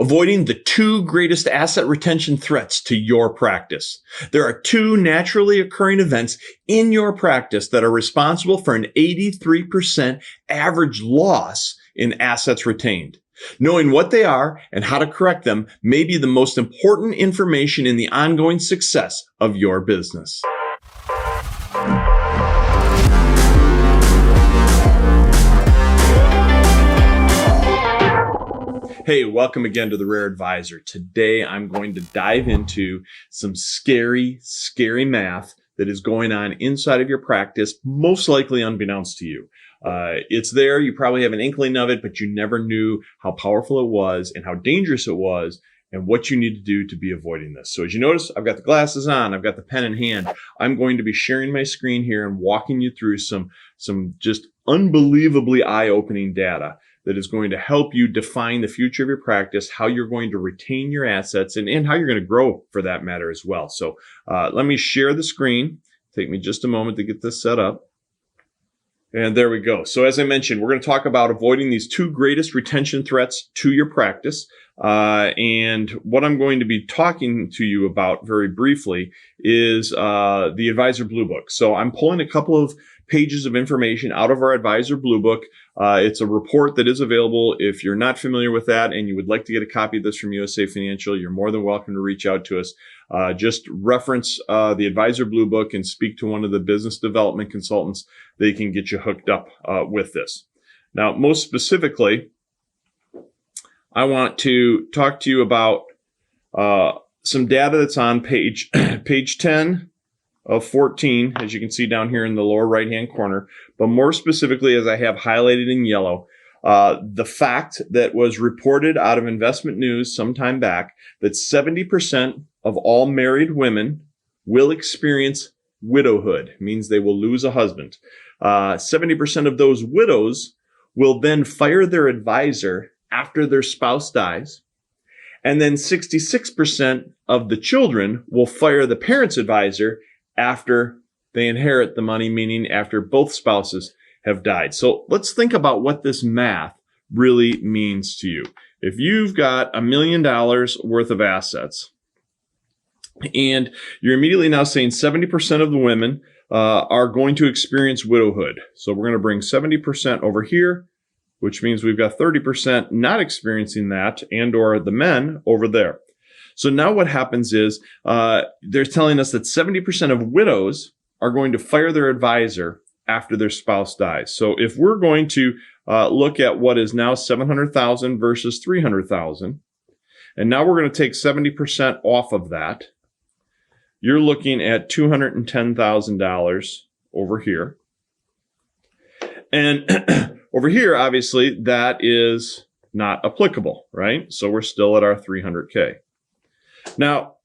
Avoiding the two greatest asset retention threats to your practice. There are two naturally occurring events in your practice that are responsible for an 83% average loss in assets retained. Knowing what they are and how to correct them may be the most important information in the ongoing success of your business. Hey, welcome again to The Rare Advisor. Today, I'm going to dive into some scary math that is going on inside of your practice, most likely unbeknownst to you. It's there. You probably have an inkling of it, but you never knew how powerful it was and how dangerous it was and what you need to do to be avoiding this. So as you notice, I've got the glasses on, I've got the pen in hand. I'm going to be sharing my screen here and walking you through some just unbelievably eye-opening data that is going to help you define the future of your practice, how you're going to retain your assets, and how you're going to grow for that matter as well. So let me share the screen. Take me just a moment to get this set up. And there we go. So as I mentioned, we're going to talk about avoiding these two greatest retention threats to your practice. And what I'm going to be talking to you about very briefly is the Advisor Blue Book. So I'm pulling a couple of pages of information out of our Advisor Blue Book. It's a report that is available. If you're not familiar with that and you would like to get a copy of this from USA Financial, you're more than welcome to reach out to us. Just reference the Advisor Blue Book and speak to one of the business development consultants. They can get you hooked up with this. Now, most specifically, I want to talk to you about some data that's on page 10 of 14, as you can see down here in the lower right-hand corner. But more specifically, as I have highlighted in yellow, the fact that was reported out of Investment News some time back that 70% of all married women will experience widowhood, means they will lose a husband. 70% of those widows will then fire their advisor after their spouse dies. And then 66% of the children will fire the parent's advisor after they inherit the money, meaning after both spouses have died. So let's think about what this math really means to you. If you've got $1 million worth of assets, and you're immediately now saying 70% of the women are going to experience widowhood. So we're going to bring 70% over here, which means we've got 30% not experiencing that, and or the men over there. So now what happens is they're telling us that 70% of widows are going to fire their advisor after their spouse dies. So if we're going to look at what is now $700,000 versus $300,000, and now we're going to take 70% off of that, you're looking at $210,000 over here. And over here, obviously, that is not applicable, right? So we're still at our 300K. Now,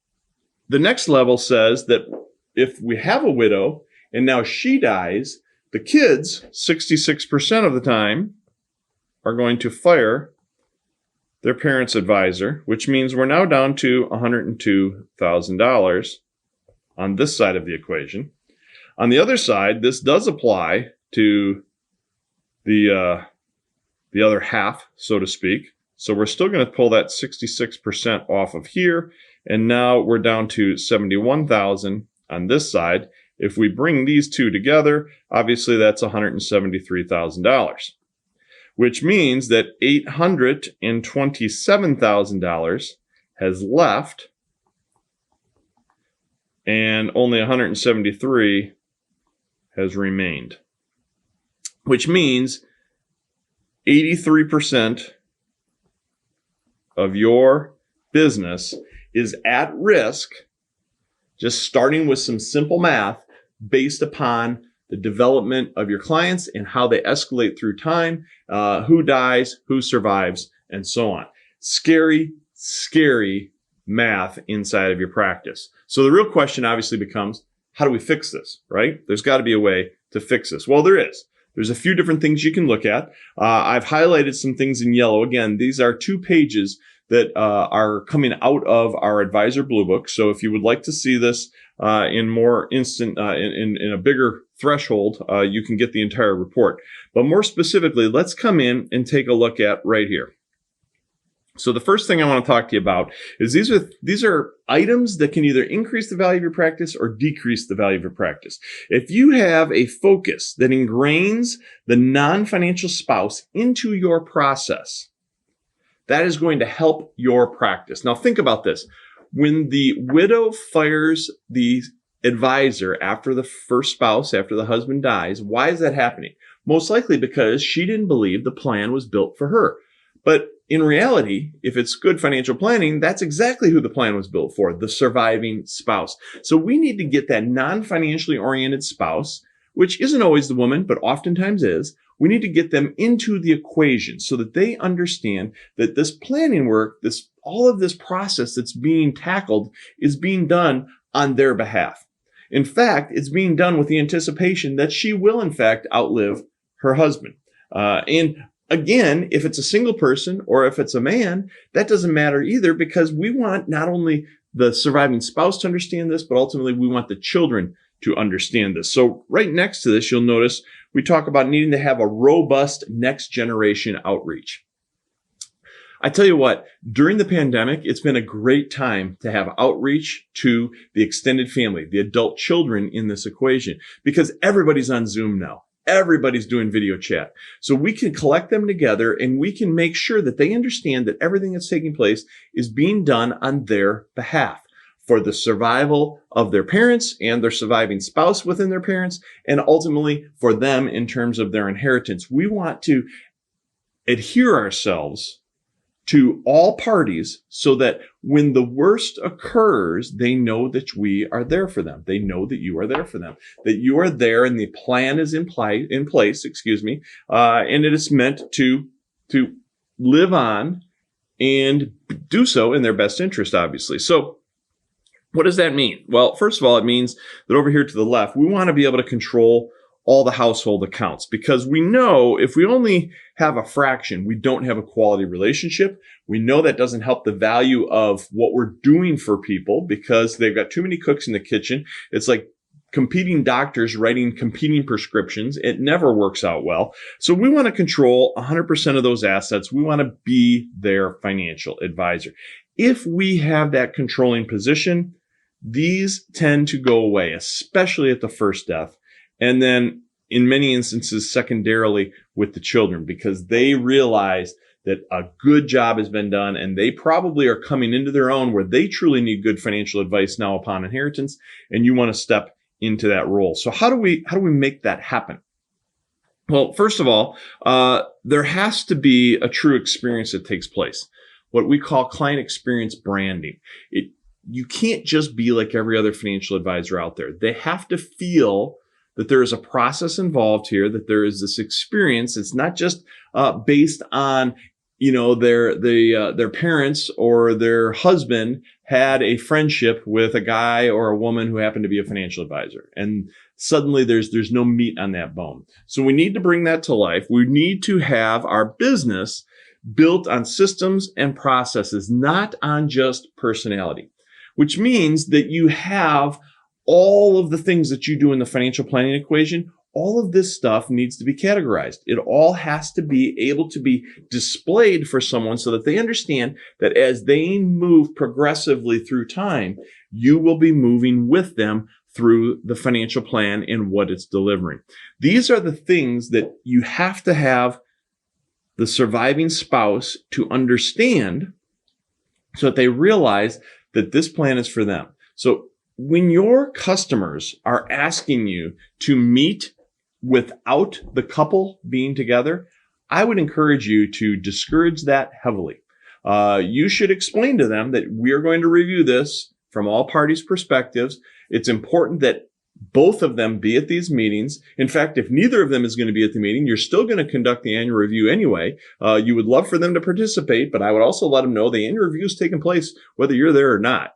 the next level says that if we have a widow and now she dies, the kids, 66% of the time, are going to fire their parents' advisor, which means we're now down to $102,000 on this side of the equation. On the other side, this does apply to the other half, so to speak. So we're still going to pull that 66% off of here. And now we're down to $71,000 on this side. If we bring these two together, obviously that's $173,000, which means that $827,000 has left and only $173,000 has remained, which means 83% of your business is at risk, just starting with some simple math based upon the development of your clients and how they escalate through time, who dies, who survives, and so on. Scary math inside of your practice. So the real question obviously becomes, how do we fix this, right? There's got to be a way to fix this. Well, there is. There's a few different things you can look at. I've highlighted some things in yellow. Again, these are 2 pages that are coming out of our Advisor Blue Book. So if you would like to see this in more instant, in a bigger threshold, you can get the entire report. But more specifically, let's come in and take a look at right here. So the first thing I want to talk to you about is these are items that can either increase the value of your practice or decrease the value of your practice. If you have a focus that ingrains the non-financial spouse into your process, that is going to help your practice. Now think about this. When the widow fires the advisor after the first spouse, after the husband dies, why is that happening? Most likely because she didn't believe the plan was built for her. But in reality, if it's good financial planning, that's exactly who the plan was built for, the surviving spouse. So we need to get that non-financially oriented spouse, which isn't always the woman, but oftentimes is. We need to get them into the equation so that they understand that this planning work, all of this process that's being tackled is being done on their behalf. In fact, it's being done with the anticipation that she will, in fact, outlive her husband. And again, if it's a single person or if it's a man, that doesn't matter either, because we want not only the surviving spouse to understand this, but ultimately we want the children to understand this. So right next to this, you'll notice we talk about needing to have a robust next generation outreach. I tell you what, during the pandemic, it's been a great time to have outreach to the extended family, the adult children in this equation, because everybody's on Zoom now. Everybody's doing video chat. So we can collect them together and we can make sure that they understand that everything that's taking place is being done on their behalf for the survival of their parents and their surviving spouse within their parents, and ultimately for them in terms of their inheritance. We want to adhere ourselves to all parties so that when the worst occurs, they know that we are there for them. They know that you are there for them, that you are there and the plan is in place, and it is meant to live on and do so in their best interest, obviously. So what does that mean? Well, first of all, it means that over here to the left, we want to be able to control all the household accounts, because we know if we only have a fraction, we don't have a quality relationship. We know that doesn't help the value of what we're doing for people, because they've got too many cooks in the kitchen. It's like competing doctors writing competing prescriptions. It never works out well. So we want to control 100% of those assets. We want to be their financial advisor. If we have that controlling position, these tend to go away, especially at the first death. And then in many instances, secondarily with the children, because they realize that a good job has been done and they probably are coming into their own where they truly need good financial advice now upon inheritance. And you want to step into that role. So how do we make that happen? Well, first of all, there has to be a true experience that takes place, what we call client experience branding. You can't just be like every other financial advisor out there. They have to feel that there is a process involved here, that there is this experience. It's not just based on, their parents or their husband had a friendship with a guy or a woman who happened to be a financial advisor, and suddenly there's no meat on that bone. So we need to bring that to life. We need to have our business built on systems and processes, not on just personality, which means that you have all of the things that you do in the financial planning equation. All of this stuff needs to be categorized. It all has to be able to be displayed for someone so that they understand that as they move progressively through time, you will be moving with them through the financial plan and what it's delivering. These are the things that you have to have the surviving spouse to understand so that they realize that this plan is for them. So when your customers are asking you to meet without the couple being together, I would encourage you to discourage that heavily. You should explain to them that we are going to review this from all parties' perspectives. It's important that both of them be at these meetings. In fact, if neither of them is going to be at the meeting, you're still going to conduct the annual review anyway. You would love for them to participate, but I would also let them know the annual review is taking place whether you're there or not.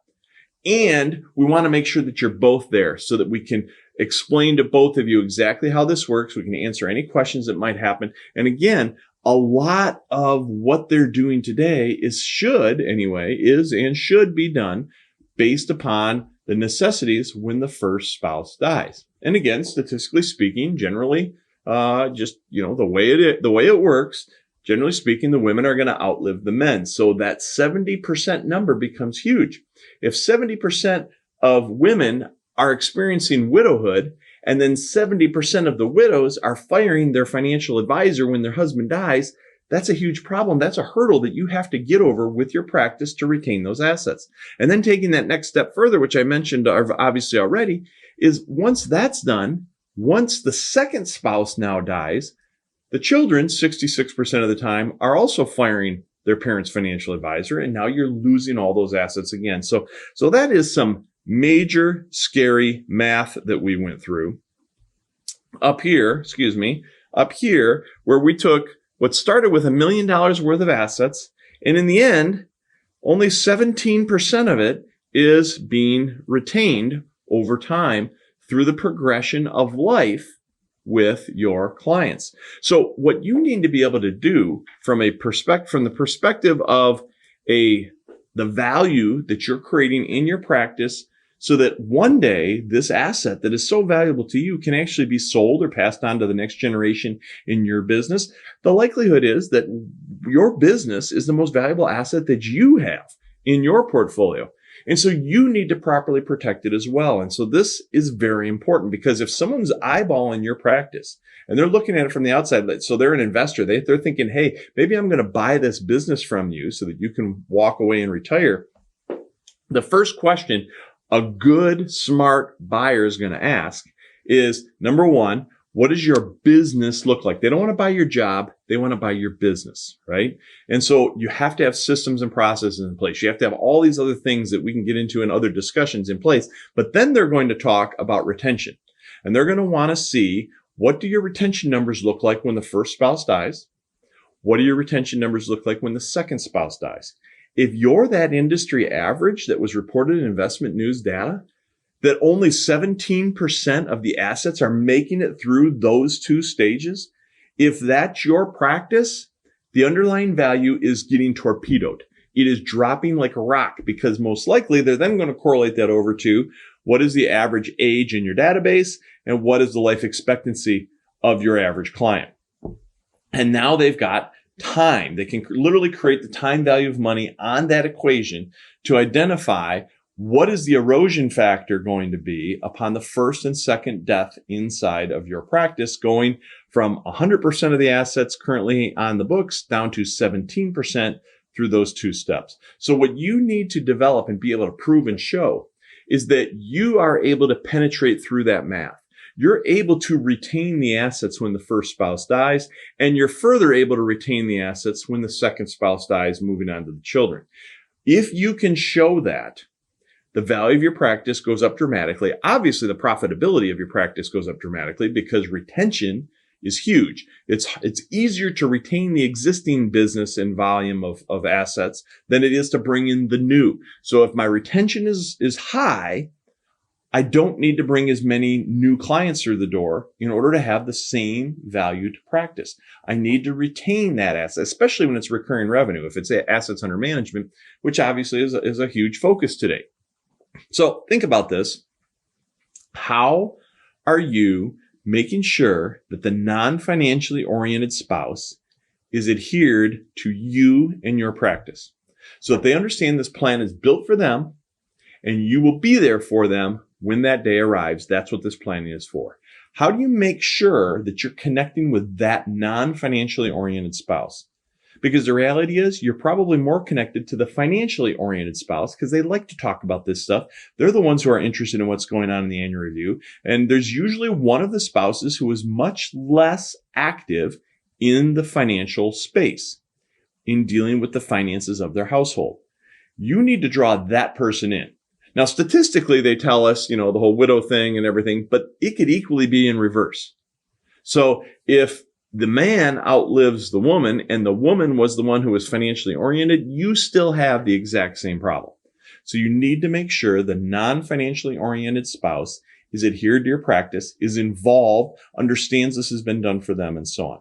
And we want to make sure that you're both there so that we can explain to both of you exactly how this works. We can answer any questions that might happen. And again, a lot of what they're doing today is and should be done based upon the necessities when the first spouse dies. And again, statistically speaking, generally, the way it works, generally speaking, the women are going to outlive the men. So that 70% number becomes huge. If 70% of women are experiencing widowhood, and then 70% of the widows are firing their financial advisor when their husband dies, that's a huge problem. That's a hurdle that you have to get over with your practice to retain those assets. And then taking that next step further, which I mentioned obviously already, is once that's done, once the second spouse now dies, the children, 66% of the time, are also firing their parents' financial advisor, and now you're losing all those assets again. So that is some major scary math that we went through. Up here, where we took what started with $1 million worth of assets, and in the end, only 17% of it is being retained over time through the progression of life with your clients. So what you need to be able to do from the perspective of the value that you're creating in your practice, so that one day this asset that is so valuable to you can actually be sold or passed on to the next generation in your business. The likelihood is that your business is the most valuable asset that you have in your portfolio. And so you need to properly protect it as well. And so this is very important, because if someone's eyeballing your practice and they're looking at it from the outside, so they're an investor, they're thinking, hey, maybe I'm going to buy this business from you so that you can walk away and retire. The first question a good, smart buyer is going to ask is, number one, what does your business look like? They don't want to buy your job. They want to buy your business, right? And so you have to have systems and processes in place. You have to have all these other things that we can get into in other discussions in place. But then they're going to talk about retention. And they're going to want to see, what do your retention numbers look like when the first spouse dies? What do your retention numbers look like when the second spouse dies? If you're that industry average that was reported in Investment News data, that only 17% of the assets are making it through those two stages, if that's your practice, the underlying value is getting torpedoed. It is dropping like a rock, because most likely they're then going to correlate that over to what is the average age in your database and what is the life expectancy of your average client. And now they've got time. They can literally create the time value of money on that equation to identify what is the erosion factor going to be upon the first and second death inside of your practice, going from 100% of the assets currently on the books down to 17% through those two steps. So what you need to develop and be able to prove and show is that you are able to penetrate through that math. You're able to retain the assets when the first spouse dies, and you're further able to retain the assets when the second spouse dies, moving on to the children. If you can show that, the value of your practice goes up dramatically. Obviously, the profitability of your practice goes up dramatically, because retention is huge. It's easier to retain the existing business and volume of assets than it is to bring in the new. So if my retention is high, I don't need to bring as many new clients through the door in order to have the same value to practice. I need to retain that asset, especially when it's recurring revenue, if it's assets under management, which obviously is a huge focus today. So think about this. How are you making sure that the non-financially oriented spouse is adhered to you and your practice, so that they understand this plan is built for them and you will be there for them when that day arrives? That's what this planning is for. How do you make sure that you're connecting with that non-financially oriented spouse? Because the reality is, you're probably more connected to the financially oriented spouse, because they like to talk about this stuff. They're the ones who are interested in what's going on in the annual review. And there's usually one of the spouses who is much less active in the financial space, in dealing with the finances of their household. You need to draw that person in. Now, statistically, they tell us, the whole widow thing and everything, but it could equally be in reverse. So if the man outlives the woman and the woman was the one who was financially oriented, you still have the exact same problem. So you need to make sure the non-financially oriented spouse is adhered to your practice, is involved, understands this has been done for them, and so on.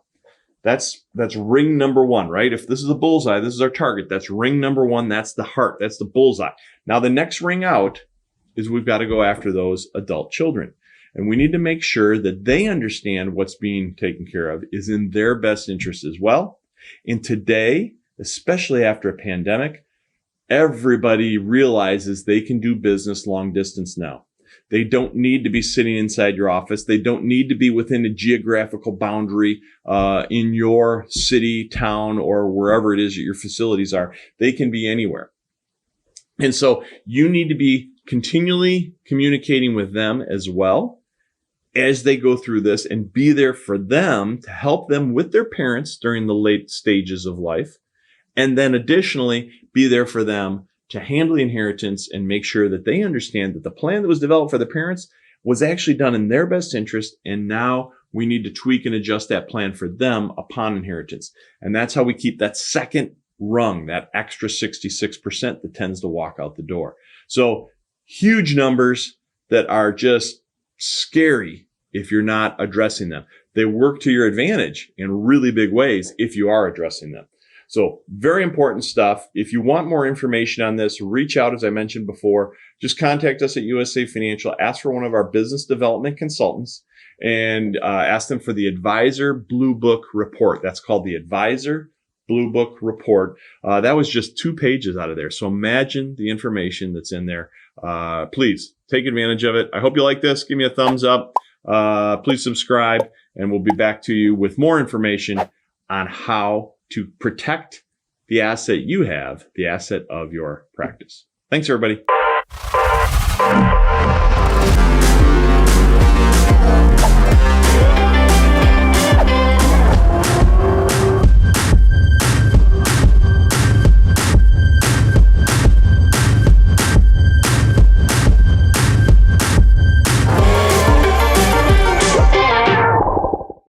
That's ring number one, right? If this is a bullseye, this is our target. That's ring number one. That's the heart. That's the bullseye. Now, the next ring out is we've got to go after those adult children. And we need to make sure that they understand what's being taken care of is in their best interest as well. And today, especially after a pandemic, everybody realizes they can do business long distance now. They don't need to be sitting inside your office. They don't need to be within a geographical boundary in your city, town, or wherever it is that your facilities are. They can be anywhere. And so you need to be continually communicating with them as well as they go through this, and be there for them to help them with their parents during the late stages of life. And then additionally, be there for them to handle the inheritance and make sure that they understand that the plan that was developed for the parents was actually done in their best interest. And now we need to tweak and adjust that plan for them upon inheritance. And that's how we keep that second rung, that extra 66% that tends to walk out the door. So huge numbers that are just scary if you're not addressing them. They work to your advantage in really big ways if you are addressing them. So very important stuff. If you want more information on this, reach out, as I mentioned before. Just contact us at USA Financial. Ask for one of our business development consultants and ask them for the Advisor Blue Book Report. That's called the Advisor Blue Book Report. That was just 2 pages out of there. So imagine the information that's in there. Please take advantage of it. I hope you like this. Give me a thumbs up. Please subscribe, and we'll be back to you with more information on how to protect the asset you have, the asset of your practice. Thanks, everybody.